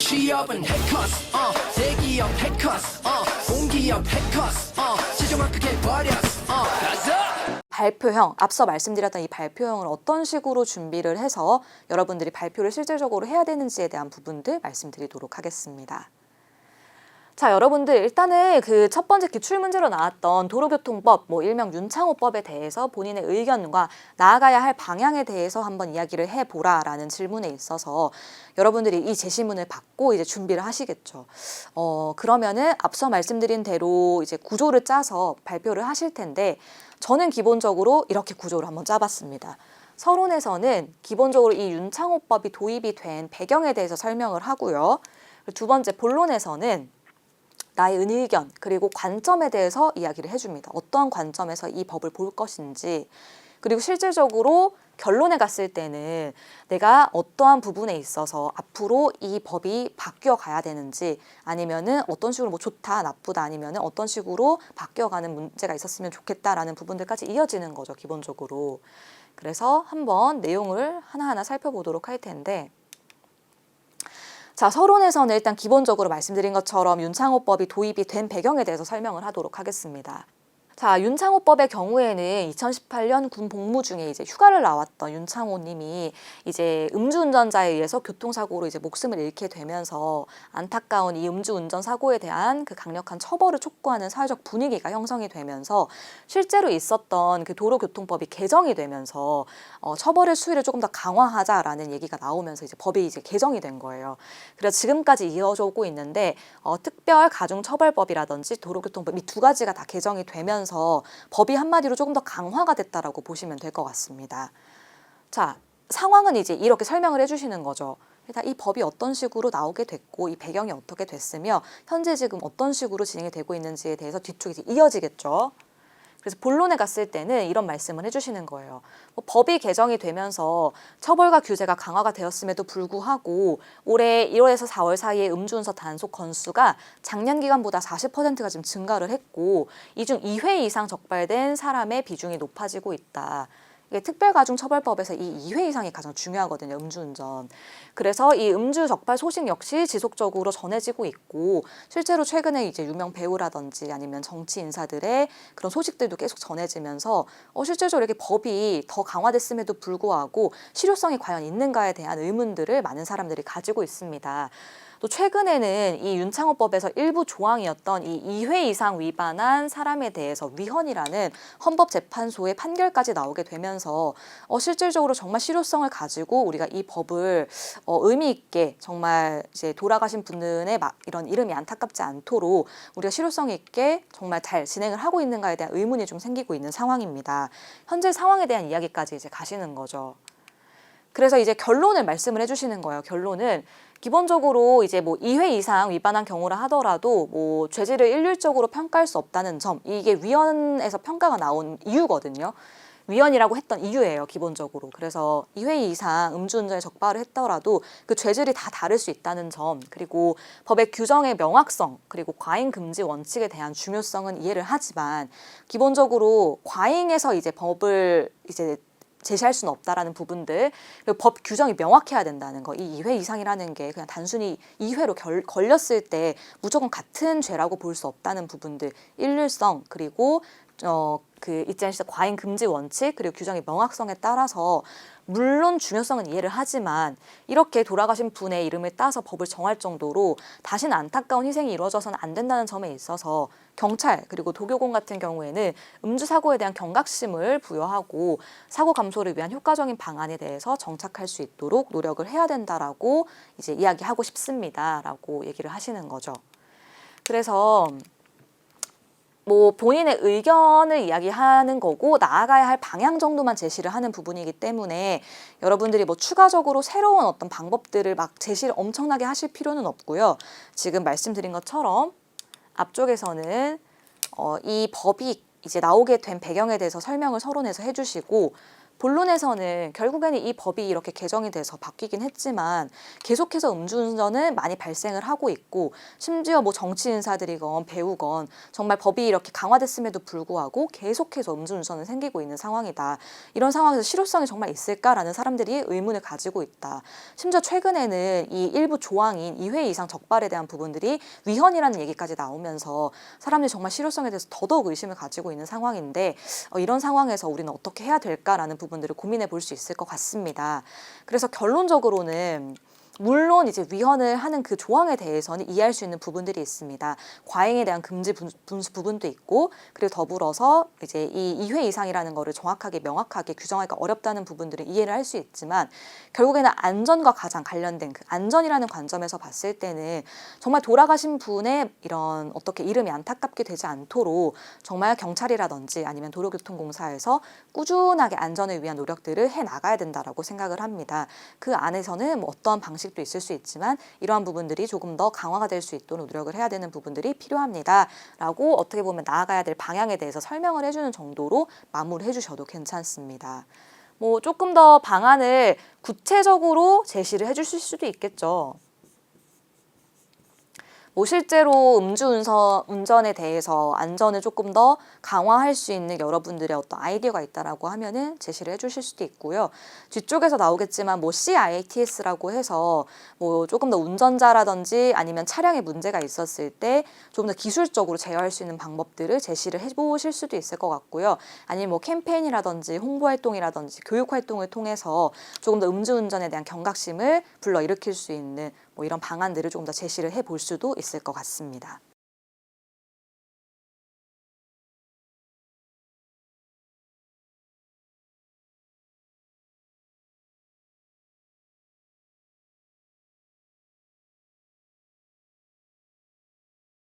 취업은 해커스, 대기업 해커스, 공기업 해커스, 시중을 크게 버렸어, 가자! 발표형, 앞서 말씀드렸던 이 발표형을 어떤 식으로 준비를 해서 여러분들이 발표를 실질적으로 해야 되는지에 대한 부분들 말씀드리도록 하겠습니다. 자, 여러분들 일단은 그 첫 번째 기출문제로 나왔던 도로교통법, 일명 윤창호법에 대해서 본인의 의견과 나아가야 할 방향에 대해서 한번 이야기를 해보라라는 질문에 있어서 여러분들이 이 제시문을 받고 이제 준비를 하시겠죠. 그러면은 앞서 말씀드린 대로 이제 구조를 짜서 발표를 하실 텐데 저는 기본적으로 이렇게 구조를 한번 짜봤습니다. 서론에서는 기본적으로 이 윤창호법이 도입이 된 배경에 대해서 설명을 하고요. 두 번째 본론에서는 나의 의견 그리고 관점에 대해서 이야기를 해줍니다. 어떠한 관점에서 이 법을 볼 것인지, 그리고 실질적으로 결론에 갔을 때는 내가 어떠한 부분에 있어서 앞으로 이 법이 바뀌어 가야 되는지, 아니면은 어떤 식으로 좋다 나쁘다 아니면은 어떤 식으로 바뀌어가는 문제가 있었으면 좋겠다라는 부분들까지 이어지는 거죠, 기본적으로. 그래서 한번 내용을 하나하나 살펴보도록 할 텐데, 자, 서론에서는 일단 기본적으로 말씀드린 것처럼 윤창호법이 도입이 된 배경에 대해서 설명을 하도록 하겠습니다. 자, 윤창호법의 경우에는 2018년 군 복무 중에 이제 휴가를 나왔던 윤창호 님이 이제 음주운전자에 의해서 교통사고로 이제 목숨을 잃게 되면서 안타까운 이 음주운전 사고에 대한 그 강력한 처벌을 촉구하는 사회적 분위기가 형성이 되면서 실제로 있었던 그 도로교통법이 개정이 되면서 처벌의 수위를 조금 더 강화하자라는 얘기가 나오면서 이제 법이 이제 개정이 된 거예요. 그래서 지금까지 이어져 오고 있는데 특별 가중처벌법이라든지 도로교통법 이 두 가지가 다 개정이 되면서 법이 한마디로 조금 더 강화가 됐다라고 보시면 될 것 같습니다. 자, 상황은 이제 이렇게 설명을 해주시는 거죠. 일단 이 법이 어떤 식으로 나오게 됐고 이 배경이 어떻게 됐으며 현재 지금 어떤 식으로 진행이 되고 있는지에 대해서 뒤쪽이 이제 이어지겠죠. 그래서 본론에 갔을 때는 이런 말씀을 해주시는 거예요. 법이 개정이 되면서 처벌과 규제가 강화가 되었음에도 불구하고 올해 1월에서 4월 사이에 음주운전 단속 건수가 작년 기간보다 40%가 지금 증가를 했고 이 중 2회 이상 적발된 사람의 비중이 높아지고 있다. 이게 특별가중처벌법에서 이 2회 이상이 가장 중요하거든요, 음주운전. 그래서 이 음주 적발 소식 역시 지속적으로 전해지고 있고 실제로 최근에 이제 유명 배우라든지 아니면 정치 인사들의 그런 소식들도 계속 전해지면서 실질적으로 이렇게 법이 더 강화됐음에도 불구하고 실효성이 과연 있는가에 대한 의문들을 많은 사람들이 가지고 있습니다. 또 최근에는 이 윤창호법에서 일부 조항이었던 이 2회 이상 위반한 사람에 대해서 위헌이라는 헌법재판소의 판결까지 나오게 되면서 실질적으로 정말 실효성을 가지고 우리가 이 법을 의미 있게 정말 이제 돌아가신 분들의 이런 이름이 안타깝지 않도록 우리가 실효성 있게 정말 잘 진행을 하고 있는가에 대한 의문이 좀 생기고 있는 상황입니다. 현재 상황에 대한 이야기까지 이제 가시는 거죠. 그래서 이제 결론을 말씀을 해주시는 거예요. 결론은 기본적으로 이제 2회 이상 위반한 경우라 하더라도 죄질을 일률적으로 평가할 수 없다는 점, 이게 위헌에서 평가가 나온 이유거든요. 위헌이라고 했던 이유예요, 기본적으로. 그래서 2회 이상 음주운전에 적발을 했더라도 그 죄질이 다 다를 수 있다는 점, 그리고 법의 규정의 명확성, 그리고 과잉 금지 원칙에 대한 중요성은 이해를 하지만 기본적으로 과잉해서 이제 법을 이제 제시할 수는 없다라는 부분들, 그리고 법 규정이 명확해야 된다는 거. 이 2회 이상이라는 게 그냥 단순히 2회로 걸렸을 때 무조건 같은 죄라고 볼 수 없다는 부분들, 일률성, 그리고 있지 않으시죠? 과잉 금지 원칙, 그리고 규정의 명확성에 따라서 물론 중요성은 이해를 하지만 이렇게 돌아가신 분의 이름을 따서 법을 정할 정도로 다시는 안타까운 희생이 이루어져서는 안 된다는 점에 있어서 경찰 그리고 도교공 같은 경우에는 음주 사고에 대한 경각심을 부여하고 사고 감소를 위한 효과적인 방안에 대해서 정착할 수 있도록 노력을 해야 된다라고 이제 이야기하고 싶습니다라고 얘기를 하시는 거죠. 그래서 본인의 의견을 이야기하는 거고 나아가야 할 방향 정도만 제시를 하는 부분이기 때문에 여러분들이 추가적으로 새로운 어떤 방법들을 막 제시를 엄청나게 하실 필요는 없고요. 지금 말씀드린 것처럼 앞쪽에서는 이 법이 이제 나오게 된 배경에 대해서 설명을 서론에서 해주시고 본론에서는 결국에는 이 법이 이렇게 개정이 돼서 바뀌긴 했지만 계속해서 음주운전은 많이 발생을 하고 있고 심지어 뭐 정치 인사들이건 배우건 정말 법이 이렇게 강화됐음에도 불구하고 계속해서 음주운전은 생기고 있는 상황이다. 이런 상황에서 실효성이 정말 있을까라는 사람들이 의문을 가지고 있다. 심지어 최근에는 이 일부 조항인 2회 이상 적발에 대한 부분들이 위헌이라는 얘기까지 나오면서 사람들이 정말 실효성에 대해서 더더욱 의심을 가지고 있는 상황인데 이런 상황에서 우리는 어떻게 해야 될까라는 부분들을 고민해 볼 수 있을 것 같습니다. 그래서 결론적으로는 물론 이제 위헌을 하는 그 조항에 대해서는 이해할 수 있는 부분들이 있습니다. 과잉에 대한 금지 분수 부분도 있고 그리고 더불어서 이제 이 2회 이상이라는 거를 정확하게 명확하게 규정하기가 어렵다는 부분들을 이해를 할 수 있지만 결국에는 안전과 가장 관련된 그 안전이라는 관점에서 봤을 때는 정말 돌아가신 분의 이런 어떻게 이름이 안타깝게 되지 않도록 정말 경찰이라든지 아니면 도로교통공사에서 꾸준하게 안전을 위한 노력들을 해 나가야 된다라고 생각을 합니다. 그 안에서는 뭐 어떠한 방식도 있을 수 있지만 이러한 부분들이 조금 더 강화가 될 수 있도록 노력을 해야 되는 부분들이 필요합니다라고 어떻게 보면 나아가야 될 방향에 대해서 설명을 해주는 정도로 마무리해 주셔도 괜찮습니다. 뭐 조금 더 방안을 구체적으로 제시를 해주실 수도 있겠죠. 뭐 실제로 음주운전에 대해서 안전을 조금 더 강화할 수 있는 여러분들의 어떤 아이디어가 있다라고 하면은 제시를 해주실 수도 있고요. 뒤쪽에서 나오겠지만 뭐 CITS라고 해서 뭐 조금 더 운전자라든지 아니면 차량에 문제가 있었을 때 좀 더 기술적으로 제어할 수 있는 방법들을 제시를 해보실 수도 있을 것 같고요. 아니면 뭐 캠페인이라든지 홍보활동이라든지 교육활동을 통해서 조금 더 음주운전에 대한 경각심을 불러일으킬 수 있는 뭐 이런 방안들을 조금 더 제시를 해볼 수도 있을 것 같습니다.